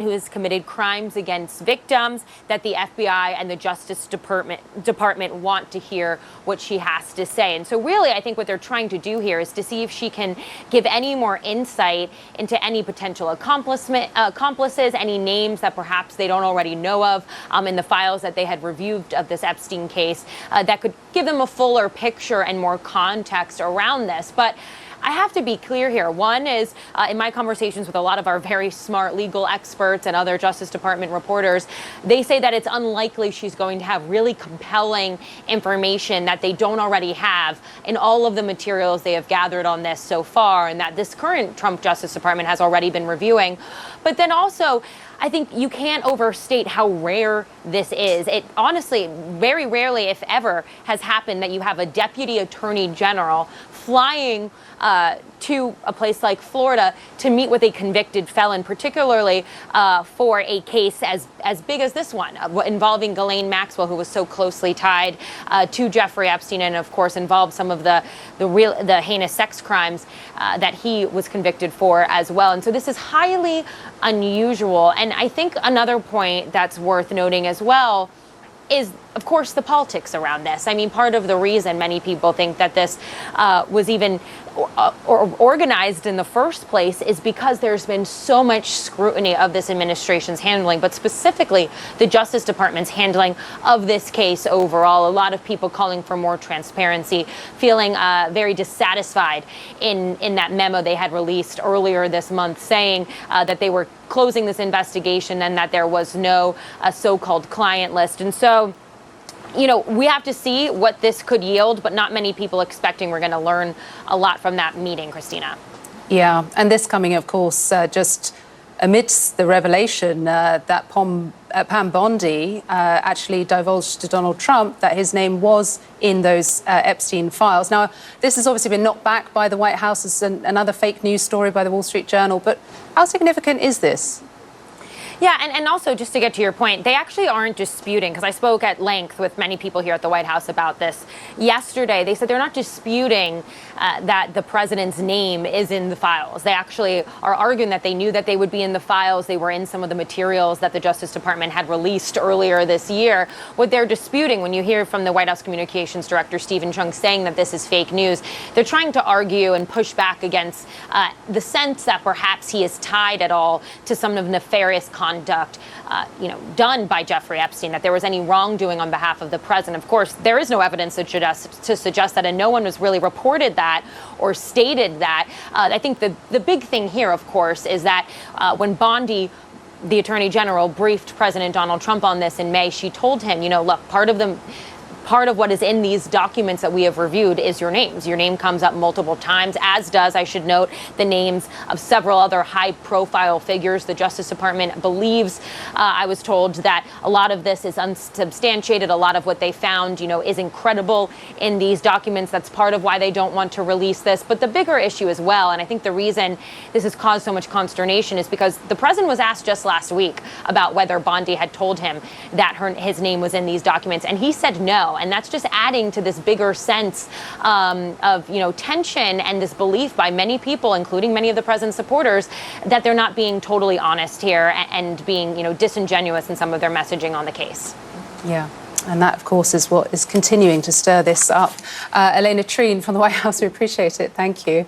who has committed crimes against victims, that the FBI and the Justice Department want to hear what she has to say. And so really, I think what they're trying to do here is to see if she can give any more insight into any potential accomplices, any names that perhaps they don't already know of in the files that they had reviewed of this Epstein case, that could give them a fuller picture and more context around this. But I have to be clear here. One is, in my conversations with a lot of our very smart legal experts and other Justice Department reporters, they say that it's unlikely she's going to have really compelling information that they don't already have in all of the materials they have gathered on this so far, and that this current Trump Justice Department has already been reviewing. But then also, I think you can't overstate how rare this is. It honestly, very rarely, if ever, has happened that you have a deputy attorney general flying to a place like Florida to meet with a convicted felon, particularly for a case as big as this one, involving Ghislaine Maxwell, who was so closely tied to Jeffrey Epstein and, of course, involved some of the heinous sex crimes that he was convicted for as well. And so this is highly unusual. And I think another point that's worth noting as well is, of course, the politics around this. I mean, part of the reason many people think that this was even organized in the first place is because there's been so much scrutiny of this administration's handling, but specifically the Justice Department's handling of this case overall. A lot of people calling for more transparency, feeling very dissatisfied in that memo they had released earlier this month, saying that they were closing this investigation and that there was no so-called client list. And so, you know, we have to see what this could yield, but not many people expecting we're going to learn a lot from that meeting, Christina. Yeah, and this coming, of course, just amidst the revelation that Pam Bondi actually divulged to Donald Trump that his name was in those Epstein files. Now, this has obviously been knocked back by the White House as another fake news story by the Wall Street Journal, but how significant is this? Yeah, and also, just to get to your point, they actually aren't disputing, because I spoke at length with many people here at the White House about this yesterday. They said they're not disputing that the president's name is in the files. They actually are arguing that they knew that they would be in the files. They were in some of the materials that the Justice Department had released earlier this year. What they're disputing, when you hear from the White House Communications Director Stephen Chung saying that this is fake news, they're trying to argue and push back against the sense that perhaps he is tied at all to some of nefarious conduct done by Jeffrey Epstein, that there was any wrongdoing on behalf of the president. Of course, there is no evidence to suggest that, and no one has really reported that or stated that. I think the big thing here, of course, is that when Bondi, the Attorney General, briefed President Donald Trump on this in May, she told him, look, part of what is in these documents that we have reviewed is your names. Your name comes up multiple times, as does, I should note, the names of several other high-profile figures. The Justice Department believes, I was told, that a lot of this is unsubstantiated. A lot of what they found, is incredible in these documents. That's part of why they don't want to release this. But the bigger issue as well, and I think the reason this has caused so much consternation, is because the president was asked just last week about whether Bondi had told him that his name was in these documents, and he said no. And that's just adding to this bigger sense of tension and this belief by many people, including many of the president's supporters, that they're not being totally honest here and being disingenuous in some of their messaging on the case. Yeah. And that, of course, is what is continuing to stir this up. Elena Treen from the White House, we appreciate it. Thank you.